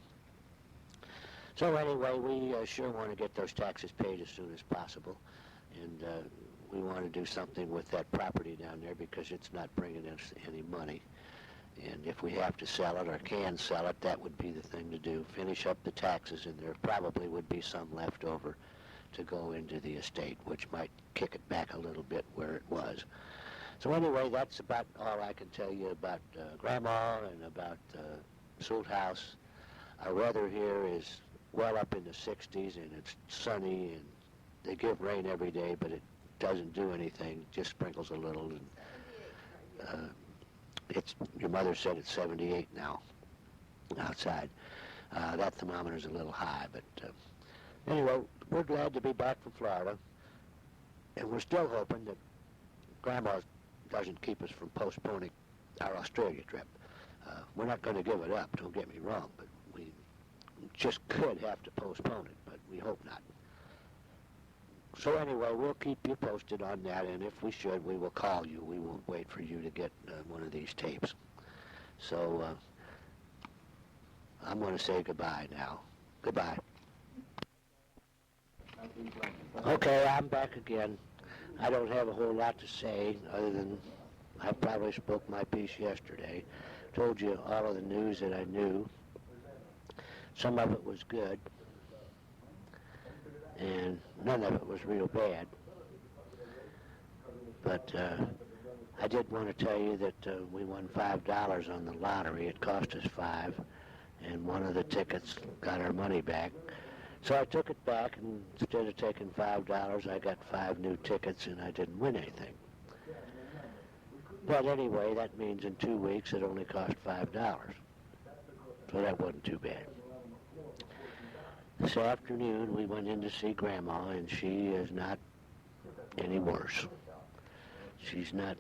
So anyway, we sure want to get those taxes paid as soon as possible, and we want to do something with that property down there because it's not bringing us any money. And if we have to sell it or can sell it, that would be the thing to do. Finish up the taxes, and there probably would be some left over to go into the estate, which might kick it back a little bit where it was. So anyway, that's about all I can tell you about Grandma and about Soult House. Our weather here is well up in the 60s, and it's sunny, and they give rain every day, but it doesn't do anything, just sprinkles a little. And your mother said it's 78 now outside. That thermometer's a little high, but anyway, we're glad to be back from Florida, and we're still hoping that Grandma doesn't keep us from postponing our Australia trip. We're not going to give it up, don't get me wrong, but we just could have to postpone it, but we hope not. So anyway, we'll keep you posted on that, and if we should, we will call you. We won't wait for you to get one of these tapes. So I'm going to say goodbye now. Goodbye. Okay, I'm back again. I don't have a whole lot to say other than I probably spoke my piece yesterday. Told you all of the news that I knew. Some of it was good, and none of it was real bad. But I did want to tell you that we won $5 on the lottery. It cost us $5, and one of the tickets got our money back. So I took it back, and instead of taking $5, I got 5 new tickets, and I didn't win anything. But anyway, that means in 2 weeks it only cost $5. So that wasn't too bad. This afternoon we went in to see Grandma, and she is not any worse. She's not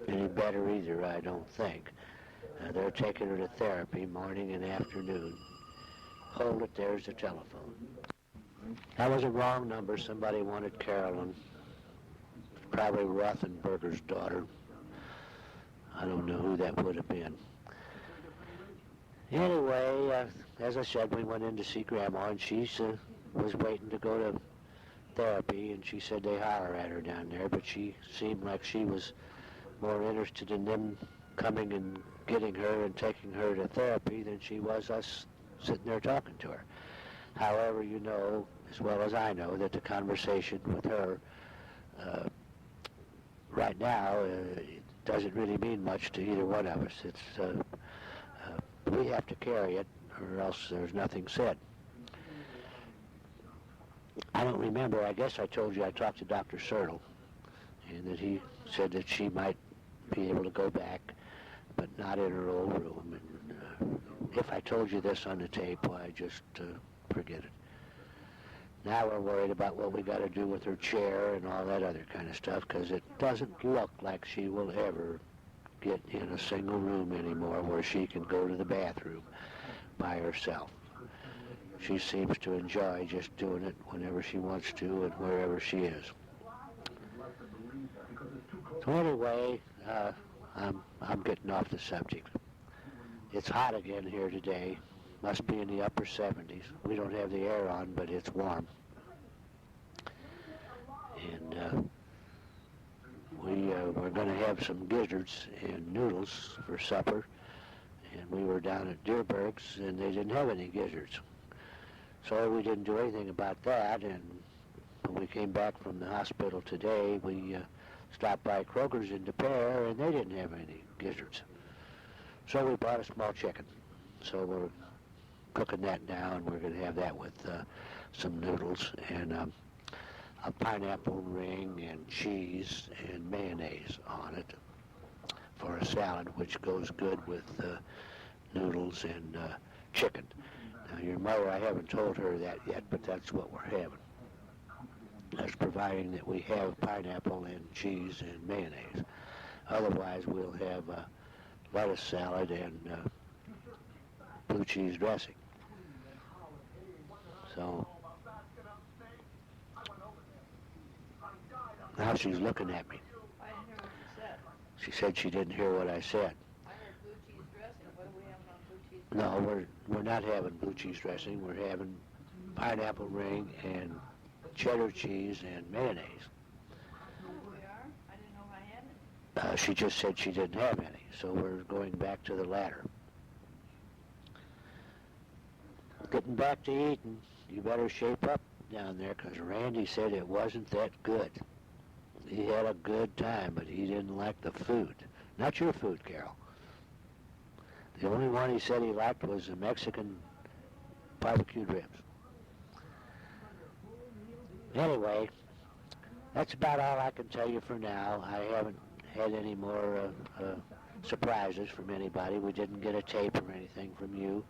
any better either, I don't think. They're taking her to therapy morning and afternoon. Hold it, there's the telephone. That was a wrong number. Somebody wanted Carolyn. Probably Rothenberger's daughter. I don't know who that would have been. Anyway, as I said, we went in to see Grandma, and she was waiting to go to therapy, and she said they holler at her down there, but she seemed like she was more interested in them coming and getting her and taking her to therapy than she was us sitting there talking to her. However, you know as well as I know that the conversation with her right now doesn't really mean much to either one of us. It's we have to carry it, or else there's nothing said. I don't remember. I guess I told you I talked to Dr. Sertle, and that he said that she might be able to go back, but not in her old room. And if I told you this on the tape, why, just forget it. Now we're worried about what we got to do with her chair and all that other kind of stuff, because it doesn't look like she will ever get in a single room anymore where she can go to the bathroom by herself. She seems to enjoy just doing it whenever she wants to and wherever she is. So anyway, I'm getting off the subject. It's hot again here today. Must be in the upper 70s. We don't have the air on, but it's warm. And we're going to have some gizzards and noodles for supper. And we were down at Deerberg's, and they didn't have any gizzards. So we didn't do anything about that. And when we came back from the hospital today, we stopped by Kroger's in Des Peres, and they didn't have any gizzards. So we bought a small chicken. So we're cooking that now, and we're going to have that with some noodles and a pineapple ring and cheese and mayonnaise on it for a salad, which goes good with noodles and chicken. Now, your mother, I haven't told her that yet, but that's what we're having. That's providing that we have pineapple and cheese and mayonnaise. Otherwise, we'll have lettuce salad and blue cheese dressing. So now she's looking at me. I didn't hear what you said. She said she didn't hear what I said. I heard blue cheese dressing. What are we having on blue cheese dressing? No, we're not having blue cheese dressing. We're having pineapple ring and cheddar cheese and mayonnaise. We are? I didn't know I had it. She just said she didn't have any, so we're going back to the latter. Getting back to eating, you better shape up down there, because Randy said it wasn't that good. He had a good time, but he didn't like the food. Not your food, Carol. The only one he said he liked was the Mexican barbecued ribs. Anyway, that's about all I can tell you for now. I haven't had any more surprises from anybody. We didn't get a tape or anything from you.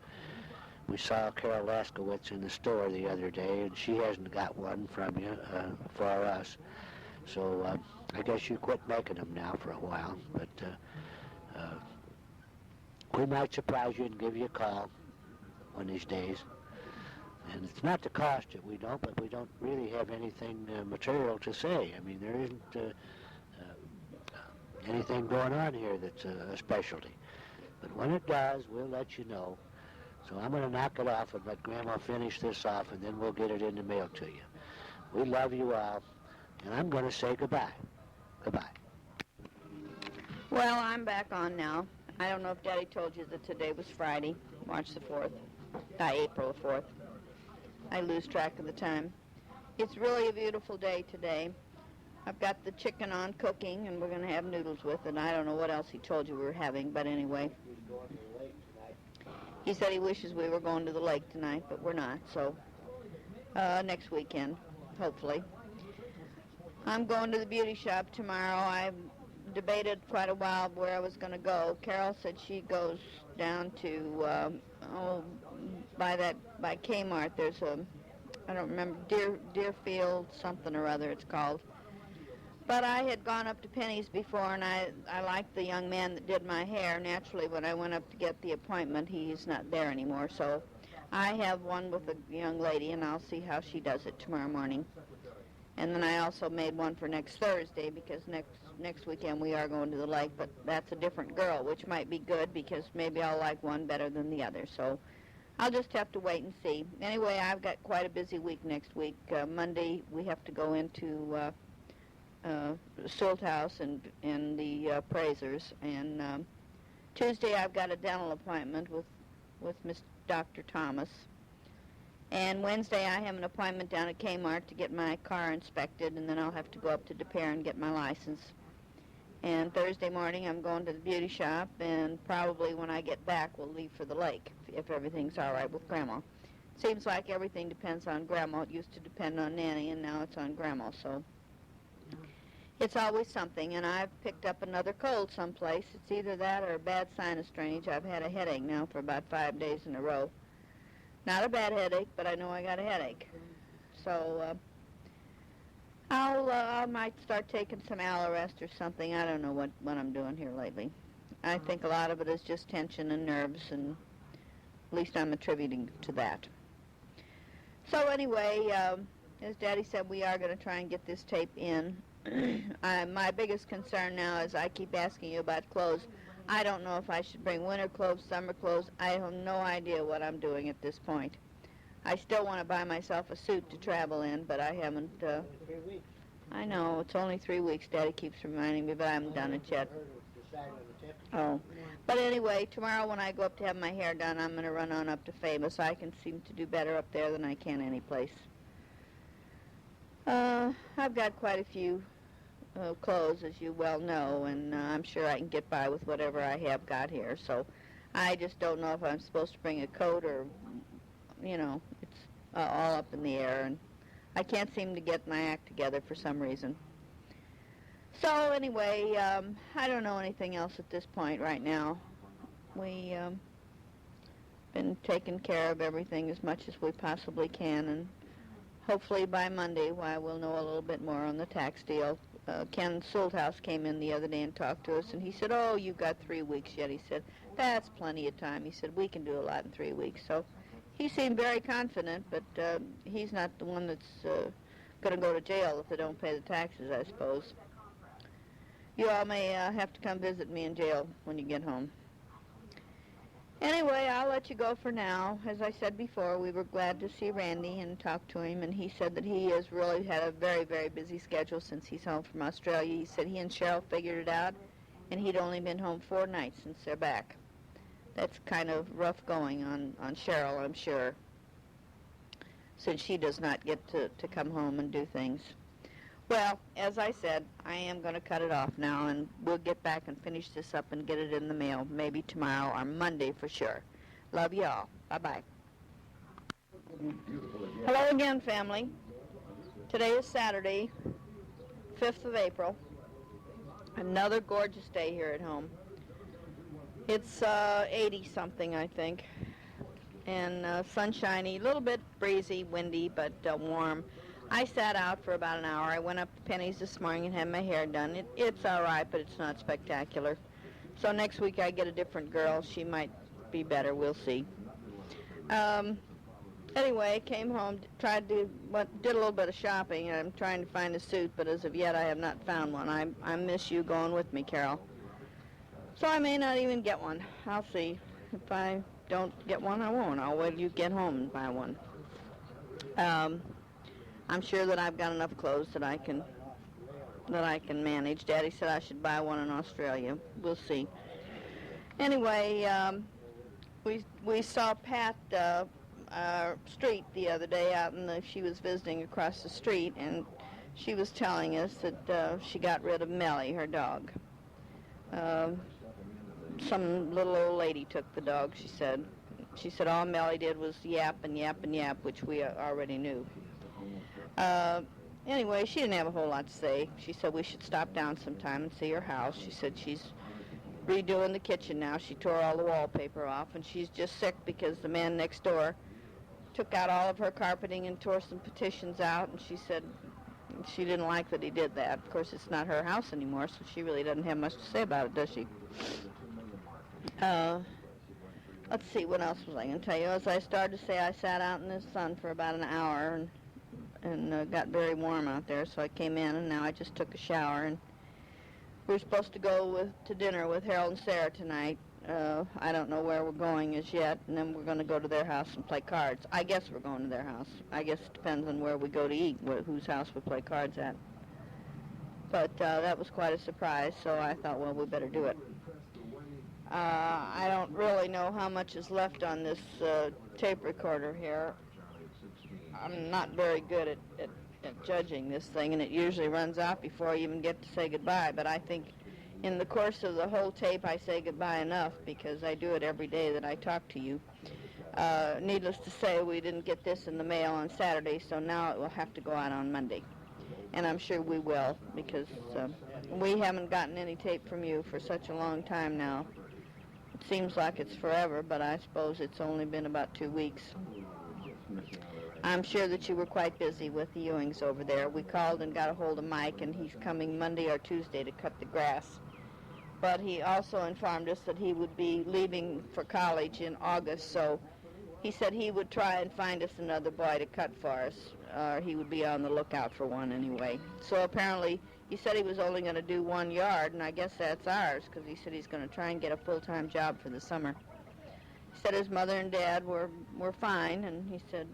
We saw Carol Laskowitz in the store the other day, and she hasn't got one from you for us. So I guess you quit making them now for a while. But we might surprise you and give you a call one of these days. And it's not the cost that we don't, but we don't really have anything material to say. I mean, there isn't anything going on here that's a specialty. But when it does, we'll let you know. So I'm going to knock it off and let Grandma finish this off, and then we'll get it in the mail to you. We love you all, and I'm going to say goodbye. Goodbye. Well, I'm back on now. I don't know if Daddy told you that today was Friday, March the 4th, April the 4th. I lose track of the time. It's really a beautiful day today. I've got the chicken on cooking, and we're going to have noodles with it. I don't know what else he told you we were having, but anyway. He said he wishes we were going to the lake tonight, but we're not, so next weekend, hopefully. I'm going to the beauty shop tomorrow. I've debated quite a while where I was going to go. Carol said she goes down to, by Kmart. There's I don't remember, Deerfield something or other it's called. But I had gone up to Penny's before, and I liked the young man that did my hair. Naturally, when I went up to get the appointment, he's not there anymore. So I have one with a young lady, and I'll see how she does it tomorrow morning. And then I also made one for next Thursday, because next weekend we are going to the lake, but that's a different girl, which might be good, because maybe I'll like one better than the other. So I'll just have to wait and see. Anyway, I've got quite a busy week next week. Monday we have to go into Sult House and the appraisers, and Tuesday I've got a dental appointment with Miss Dr. Thomas, and Wednesday I have an appointment down at Kmart to get my car inspected, and then I'll have to go up to De Pere and get my license. And Thursday morning I'm going to the beauty shop, and probably when I get back we'll leave for the lake if everything's all right with Grandma. Seems like everything depends on Grandma. It used to depend on Nanny, and now it's on Grandma, so it's always something. And I've picked up another cold someplace. It's either that or a bad sinus drainage. I've had a headache now for about 5 days in a row. Not a bad headache, but I know I got a headache. So I might start taking some Allerest or something. I don't know what I'm doing here lately. I think a lot of it is just tension and nerves, and at least I'm attributing to that. So anyway, as Daddy said, we are going to try and get this tape in. My biggest concern now is I keep asking you about clothes. I don't know if I should bring winter clothes, summer clothes. I have no idea what I'm doing at this point. I still want to buy myself a suit to travel in, but I haven't. 3 weeks. I know, it's only 3 weeks. Daddy keeps reminding me, but I haven't done it yet. Oh. But anyway, tomorrow when I go up to have my hair done, I'm going to run on up to Famous. I can seem to do better up there than I can anyplace. I've got quite a few clothes, as you well know, and I'm sure I can get by with whatever I have got here. So I just don't know if I'm supposed to bring a coat or, it's all up in the air, and I can't seem to get my act together for some reason. So anyway, I don't know anything else at this point right now. We been taking care of everything as much as we possibly can, and hopefully by Monday we'll know a little bit more on the tax deal. Ken Solthouse came in the other day and talked to us, and he said, "Oh, you've got 3 weeks yet." He said, "That's plenty of time." He said, "We can do a lot in 3 weeks." So he seemed very confident, but he's not the one that's going to go to jail if they don't pay the taxes, I suppose. You all may have to come visit me in jail when you get home. Anyway, I'll let you go for now. As I said before, we were glad to see Randy and talk to him, and he said that he has really had a very, very busy schedule since he's home from Australia. He said he and Cheryl figured it out, and he'd only been home 4 nights since they're back. That's kind of rough going on Cheryl, I'm sure, since she does not get to come home and do things. Well, as I said, I am going to cut it off now, and we'll get back and finish this up and get it in the mail, maybe tomorrow or Monday for sure. Love you all. Bye-bye. Hello again, family. Today is Saturday, 5th of April. Another gorgeous day here at home. It's 80-something, I think, and sunshiny, a little bit breezy, windy, but warm. I sat out for about an hour. I went up to Penny's this morning and had my hair done. It's all right, but it's not spectacular. So next week I get a different girl. She might be better. We'll see. Anyway, came home, did a little bit of shopping. I'm trying to find a suit, but as of yet I have not found one. I miss you going with me, Carol. So I may not even get one. I'll see. If I don't get one, I won't. I'll wait till you get home and buy one. I'm sure that I've got enough clothes that I can that I can manage. Daddy said I should buy one in Australia. We'll see. Anyway, we saw Pat Street the other day out in she was visiting across the street, and she was telling us that she got rid of Melly, her dog. Some little old lady took the dog, she said. She said all Melly did was yap and yap and yap, which we already knew. Anyway, she didn't have a whole lot to say. She said we should stop down sometime and see her house. She said she's redoing the kitchen now. She tore all the wallpaper off, and she's just sick because the man next door took out all of her carpeting and tore some petitions out, and she said she didn't like that he did that. Of course, it's not her house anymore, so she really doesn't have much to say about it, does she? Let's see, what else was I going to tell you? As I started to say, I sat out in the sun for about an hour, and got very warm out there, so I came in, and now I just took a shower, and we're supposed to go to dinner with Harold and Sarah tonight. I don't know where we're going as yet, and then we're going to go to their house and play cards. I guess we're going to their house. I guess it depends on where we go to eat, whose house we play cards at. But that was quite a surprise, so I thought, well, we better do it. I don't really know how much is left on this tape recorder here. I'm not very good at judging this thing, and it usually runs out before I even get to say goodbye, but I think in the course of the whole tape I say goodbye enough, because I do it every day that I talk to you. Needless to say, we didn't get this in the mail on Saturday, so now it will have to go out on Monday. And I'm sure we will, because we haven't gotten any tape from you for such a long time now. It seems like it's forever, but I suppose it's only been about 2 weeks. I'm sure that you were quite busy with the Ewings over there. We called and got a hold of Mike, and he's coming Monday or Tuesday to cut the grass. But he also informed us that he would be leaving for college in August, so he said he would try and find us another boy to cut for us, or he would be on the lookout for one anyway. So apparently he said he was only going to do 1 yard, and I guess that's ours, because he said he's going to try and get a full-time job for the summer. He said his mother and dad were fine, and he said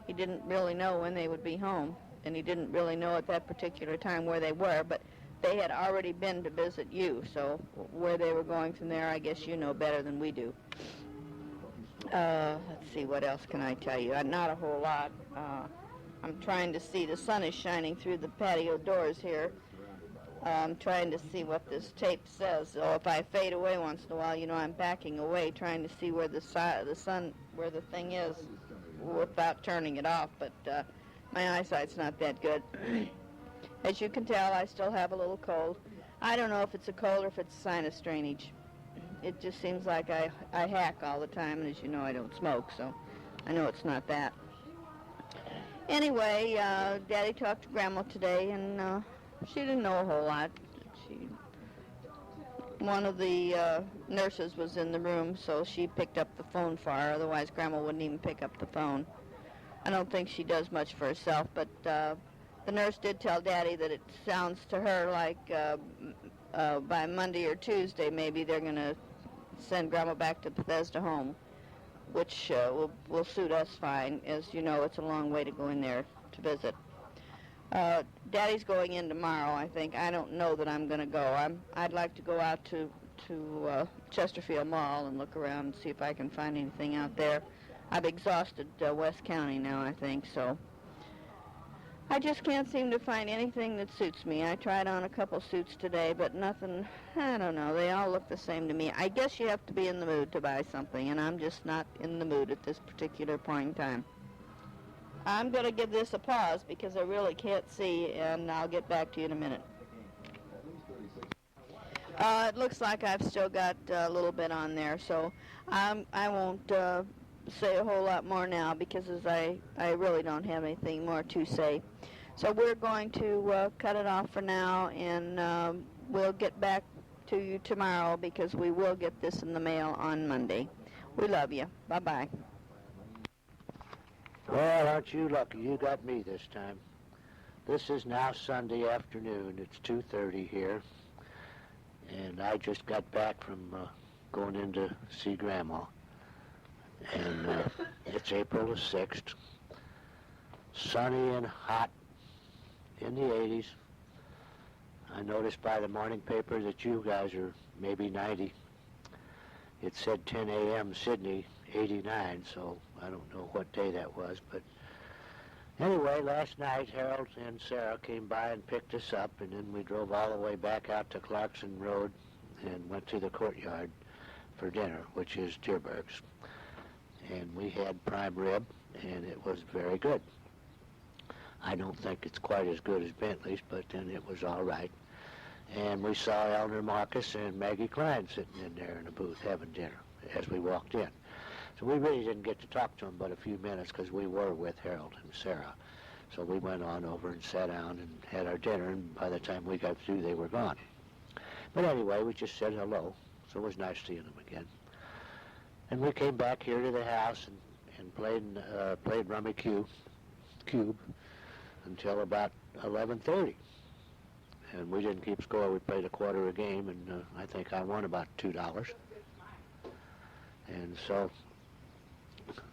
he didn't really know when they would be home, and he didn't really know at that particular time where they were, but they had already been to visit you, so where they were going from there, I guess you know better than we do. Let's see, what else can I tell you? Not a whole lot. I'm trying to see, the sun is shining through the patio doors here. I'm trying to see what this tape says. So if I fade away once in a while, you know, I'm backing away, trying to see where the sun, where the thing is, without turning it off. But my eyesight's not that good. As you can tell, I still have a little cold. I don't know if it's a cold or if it's a sinus drainage. It just seems like I hack all the time, and as you know, I don't smoke, so I know it's not that. Anyway, Daddy talked to Grandma today, and she didn't know a whole lot. One of the nurses was in the room, so she picked up the phone for her. Otherwise, Grandma wouldn't even pick up the phone. I don't think she does much for herself, but the nurse did tell Daddy that it sounds to her like by Monday or Tuesday, maybe they're going to send Grandma back to Bethesda home, which will suit us fine. As you know, it's a long way to go in there to visit. Daddy's going in tomorrow, I think. I don't know that I'm going to go. I'd like to go out to Chesterfield Mall and look around and see if I can find anything out there. I've exhausted West County now, I think, so I just can't seem to find anything that suits me. I tried on a couple suits today, but nothing, I don't know, they all look the same to me. I guess you have to be in the mood to buy something, and I'm just not in the mood at this particular point in time. I'm going to give this a pause because I really can't see, and I'll get back to you in a minute. It looks like I've still got a little bit on there, so I won't say a whole lot more now because as I really don't have anything more to say. So we're going to cut it off for now, and we'll get back to you tomorrow because we will get this in the mail on Monday. We love you. Bye-bye. Well, aren't you lucky? You got me this time. This is now Sunday afternoon. It's 2:30 here, and I just got back from going in to see Grandma. And it's April the 6th, sunny and hot in the 80s. I noticed by the morning paper that you guys are maybe 90. It said 10 a.m. Sydney, 89, so I don't know what day that was. But anyway, last night Harold and Sarah came by and picked us up, and then we drove all the way back out to Clarkson Road and went to the courtyard for dinner, which is Deerberg's. And we had prime rib, and it was very good. I don't think it's quite as good as Bentley's, but then it was all right. And we saw Elmer Marcus and Maggie Klein sitting in there in a booth having dinner as we walked in. So we really didn't get to talk to them but a few minutes because we were with Harold and Sarah. So we went on over and sat down and had our dinner, and by the time we got through, they were gone. But anyway, we just said hello, so it was nice seeing them again. And we came back here to the house and played Rummy Cube until about 11:30. And we didn't keep score. We played a quarter a game, and I think I won about $2. And so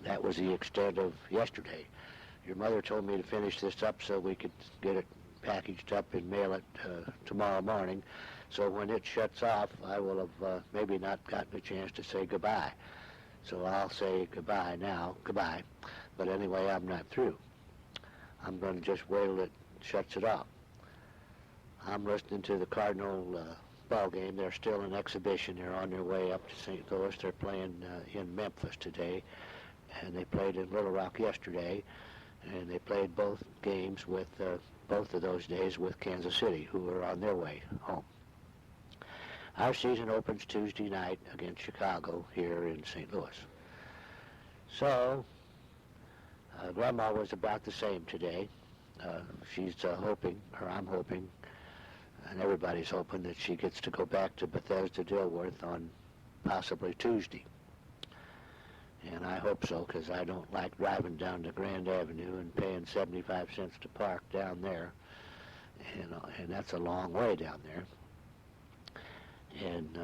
that was the extent of yesterday. Your mother told me to finish this up so we could get it packaged up and mail it tomorrow morning. So when it shuts off, I will have maybe not gotten a chance to say goodbye. So I'll say goodbye now, goodbye. But anyway, I'm not through. I'm going to just wait till it shuts it off. I'm listening to the Cardinal ball game. They're still in exhibition. They're on their way up to St. Louis. They're playing in Memphis today, and they played in Little Rock yesterday, and they played both games with both of those days with Kansas City, who are on their way home. Our season opens Tuesday night against Chicago here in St. Louis. So Grandma was about the same today. She's hoping, or I'm hoping, and everybody's hoping that she gets to go back to Bethesda Dilworth on possibly Tuesday. And I hope so, because I don't like driving down to Grand Avenue and paying 75 cents to park down there. And that's a long way down there. And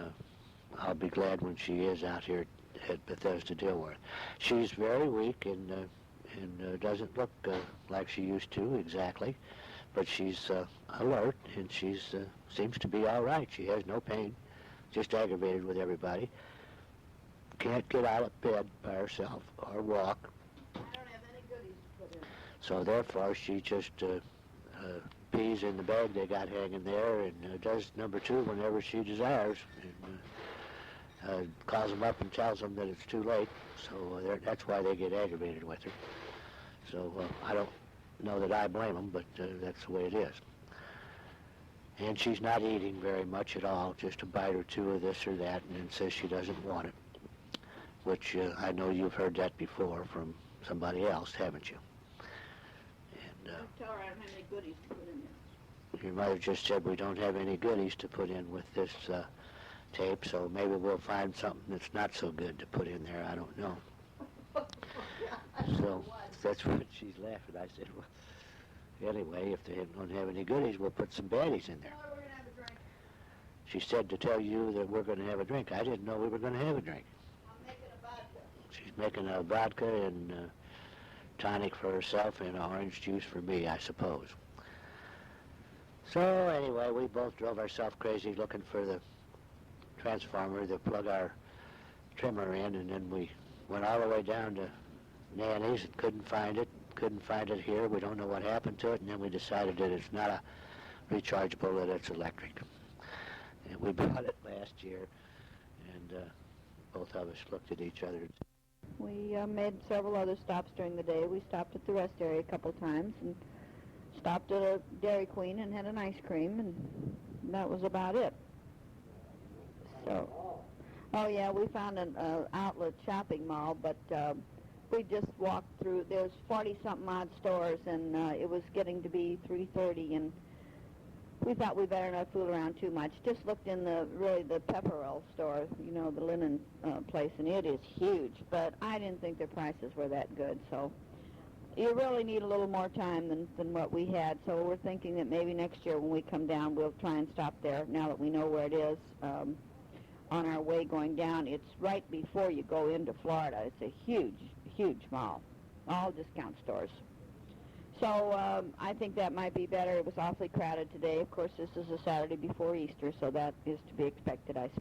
I'll be glad when she is out here at Bethesda Dilworth. She's very weak and doesn't look like she used to exactly. But she's alert, and she seems to be all right. She has no pain, just aggravated with everybody. Can't get out of bed by herself or walk. I don't have any goodies to put in. So therefore, she just pees in the bag they got hanging there and does number 2 whenever she desires. And calls them up and tells them that it's too late. So that's why they get aggravated with her. So I don't know that I blame them, but that's the way it is. And she's not eating very much at all, just a bite or two of this or that, and then says she doesn't want it, which I know you've heard that before from somebody else, haven't you? And I tell her I don't have any goodies to put in there. your mother just said we don't have any goodies to put in with this tape, so maybe we'll find something that's not so good to put in there. I don't know. So that's what she's laughing. I said, well, anyway, if they don't have any goodies, we'll put some baddies in there. Tell her we're going to have a drink. She said to tell you that we're going to have a drink. I didn't know we were going to have a drink. I'm making a vodka. She's making a vodka and tonic for herself and orange juice for me, I suppose. So anyway, we both drove ourselves crazy looking for the transformer to plug our trimmer in, and then we went all the way down to Nanny's and couldn't find it here. We don't know what happened to it, and then we decided that it's not a rechargeable, that it's electric. And we bought it last year, and both of us looked at each other. We made several other stops during the day. We stopped at the rest area a couple times and stopped at a Dairy Queen and had an ice cream, and that was about it. So, oh yeah, we found an outlet shopping mall, but we just walked through. There's 40-something odd stores, and it was getting to be 3:30, and we thought we better not fool around too much. Just looked in the Pepperell store, you know, the linen place, and it is huge. But I didn't think their prices were that good, so you really need a little more time than what we had. So we're thinking that maybe next year when we come down, we'll try and stop there. Now that we know where it is, on our way going down, it's right before you go into Florida. It's a huge mall, all discount stores. So I think that might be better. It was awfully crowded today. Of course, this is a Saturday before Easter, so that is to be expected, I suppose.